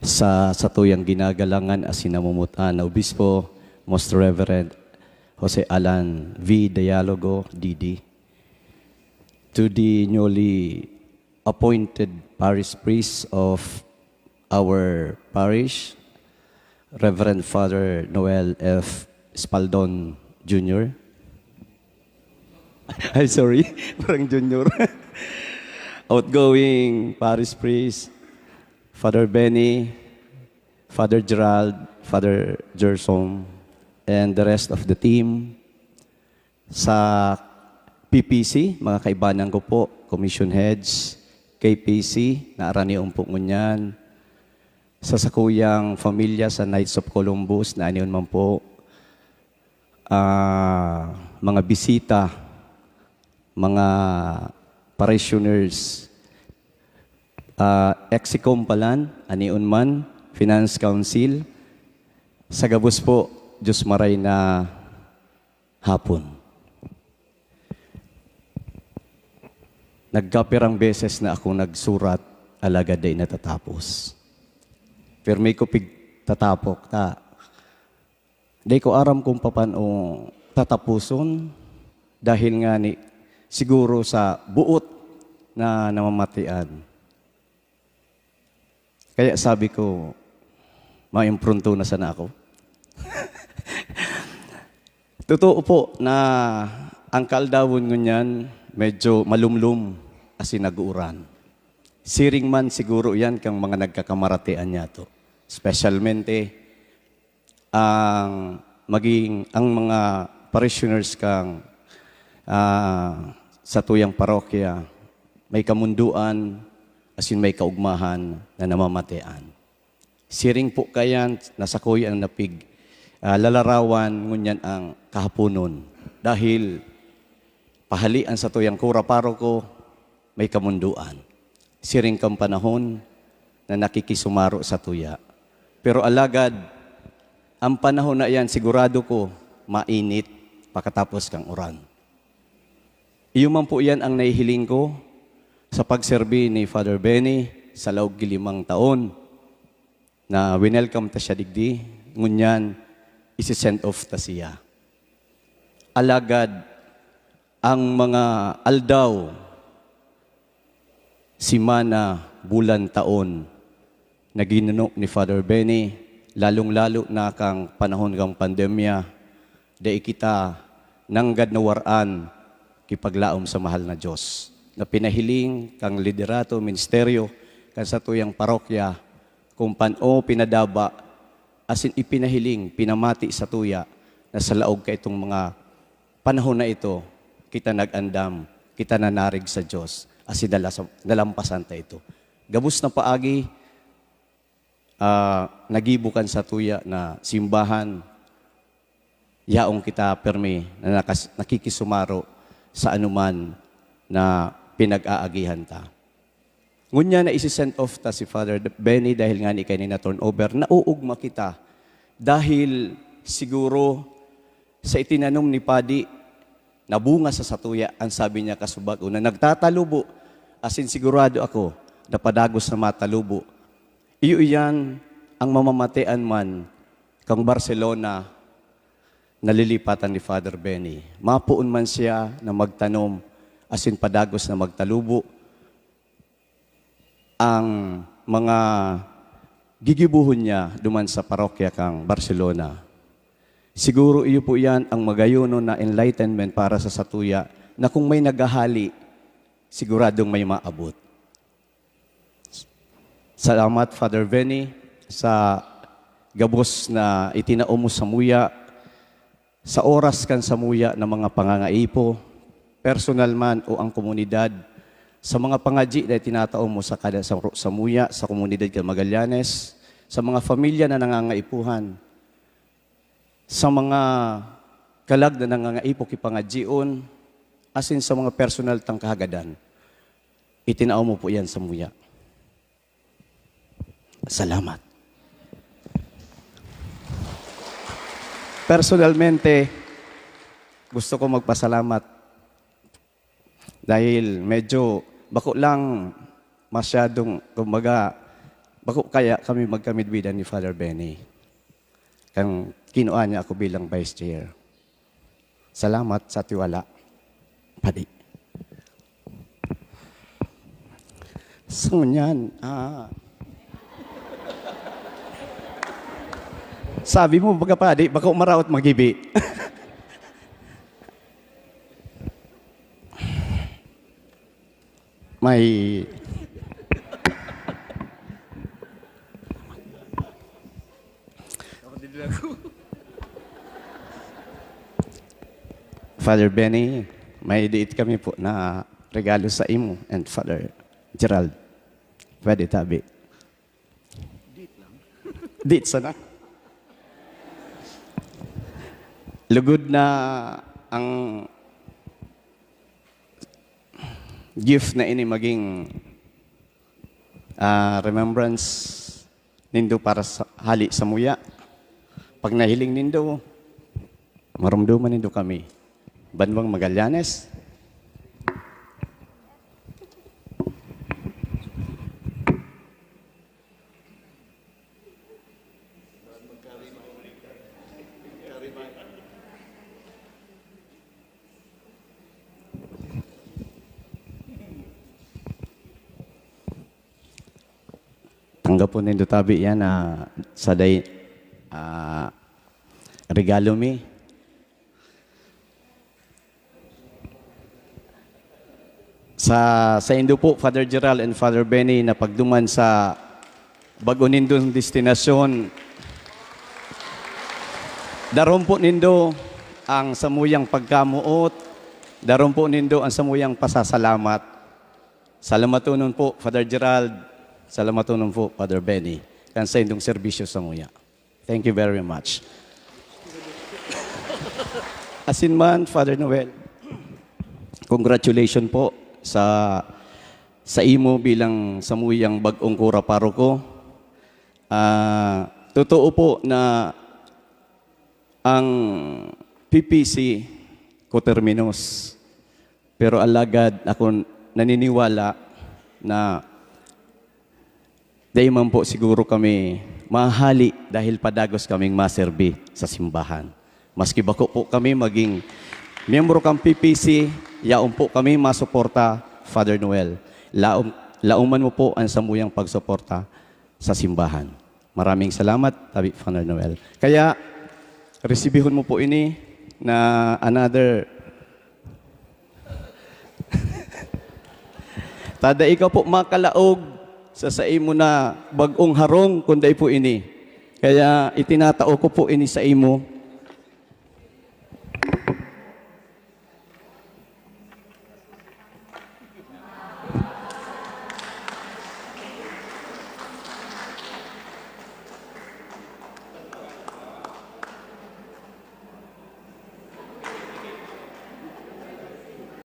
sa tuyang ginagalangan as sinamumutan na Obispo, Most Reverend Jose Alan V. Dialogo, DD, to the newly appointed parish priest of our parish, Reverend Father Noel F. Espaldon Jr. Ay, sorry, parang junior. Outgoing parish priest, Father Benny, Father Gerald, Father Gerson, and the rest of the team. Sa PPC, mga kaibanan ko po, Commission Heads, KPC, naaraniong po ngunyan. Sa sakuyang pamilya sa Knights of Columbus, naaniyon man po. Mga bisita, mga parishioners, Exicom palan, anion man, Finance Council, sa gabos po, Diyos maray na hapon. Nagkapirang beses na ako nagsurat, alagad ay natatapos. Pero may kupig tatapok ta. Di ko aram kung paano tatapuson dahil nga ni siguro sa buot na namamatian. Kaya sabi ko, maimpronto na sana ako. Totoo po na ang kaldawon ngunyan medyo malumlum as nag-uuran. Siring man siguro yan kang mga nagkakamaratian niya to. Specialmente, ang mga parishioners kang sa tuyang parokya, may kamunduan, as in may kaugmahan na namamatian. Siring po kayan, nasa kuya ang napig, lalarawan ngunyan ang kahaponon. Dahil pahalian sa tuyang kura paroko, may kamunduan. Siring kang panahon na nakikisumaro sa tuya. Pero alagad, ang panahon na yan, sigurado ko, mainit pagkatapos kang uran. Iyo man po yan ang nahihiling ko sa pagserbi ni Father Benny sa laog 5 taon na winelcome ta siya digdi, ngunyan, isi-send off ta siya. Alagad, ang mga aldaw, simana, bulan, taon, na ginanok ni Father Benny, lalong-lalo na kang panahon kang pandemya, dahil kita nanggad na waraan kipaglaom sa mahal na Diyos. Na pinahiling kang liderato, ministeryo, kan sa tuyang parokya, kung paano pinadaba, asin ipinahiling, pinamati sa tuya, na sa laog ka itong mga panahon na ito, kita nag-andam, kita nanarig sa Diyos, asin dalampasan ta ito. Gabos na paagi, nagibukan sa tuya na simbahan, yaong kita permi na nakikisumaro sa anuman na pinag-aagihan ta. Ngunya na isi-send off ta si Father Benny dahil nga ni kay na turnover, nauugma kita dahil siguro sa itinanom ni Padi, nabunga sa satuya, ang sabi niya kasubag, na nagtatalubo, asin sigurado ako, napadagos na matalubo. Iyo iyan ang mamamatian man kang Barcelona, nalilipatan ni Father Benny. Mapuon man siya na magtanom, asin padagos na magtalubo, ang mga gigibuhon niya duman sa parokya kang Barcelona. Siguro iyo po yan ang magayono na enlightenment para sa satuya na kung may naghahali, siguradong may maabot. Salamat, Father Benny, sa gabos na itinao mo sa muya, sa oras kan sa muya ng mga pangangaipo, personal man o ang komunidad, sa mga pangaji na tinatao mo sa muya, sa komunidad ng Magallanes, sa mga pamilya na nangangaipuhan, sa mga kalag na nangangaipo kipangajion, asin sa mga personal tang kahagadan, itinao mo po yan sa muya. Salamat. Personalmente, gusto ko magpasalamat dahil medyo bako lang masyadong, kumbaga, Bako kaya kami magkamidbidan ni Father Benny. Kang kinuha niya ako bilang vice chair. Salamat sa tiwala. Padi. So niyan, sabi mo, baga padi, baka umaraot magibi. May Father Benny, may diit kami po na regalo sa imo and Father Gerald. Pwede tabi. Diit lang. Diit sana. Lugod na ang gift na ini maging remembrance nindo para sa hali sa muya. Pag nahiling nindo, marumduman nindo kami. Banwang Magallanes. Tanggapon nindo tabi yan sa day regalo mi. Sa indo po, Father Gerald and Father Benny, na pagduman sa bago nindong destinasyon, daron po nindo ang samuyang pagkamuot, daron po nindo ang samuyang pasasalamat. Salamatunon po, Father Gerald, salamatunon po, Father Benny, kan sa indong serbisyo sa muya. Thank you very much. Asin man, Father Noel, congratulations po sa imo bilang samuyang bag-ong kura paroko. Totoo po na ang PPC coterminous. Pero alagad ako naniniwala na dahil man po siguro kami mahali dahil padagos kaming maserbi sa simbahan. Maski bako po kami maging miyembro kang PPC, yaon po kami masuporta, Father Noel. Lauman mo po ang samuyang pagsuporta sa simbahan. Maraming salamat, tabi Father Noel. Kaya, resibihon mo po ini na another tada ikaw po makalaog sa imo na bagong harong kunday po ini. Kaya itinatao ko po ini sa imo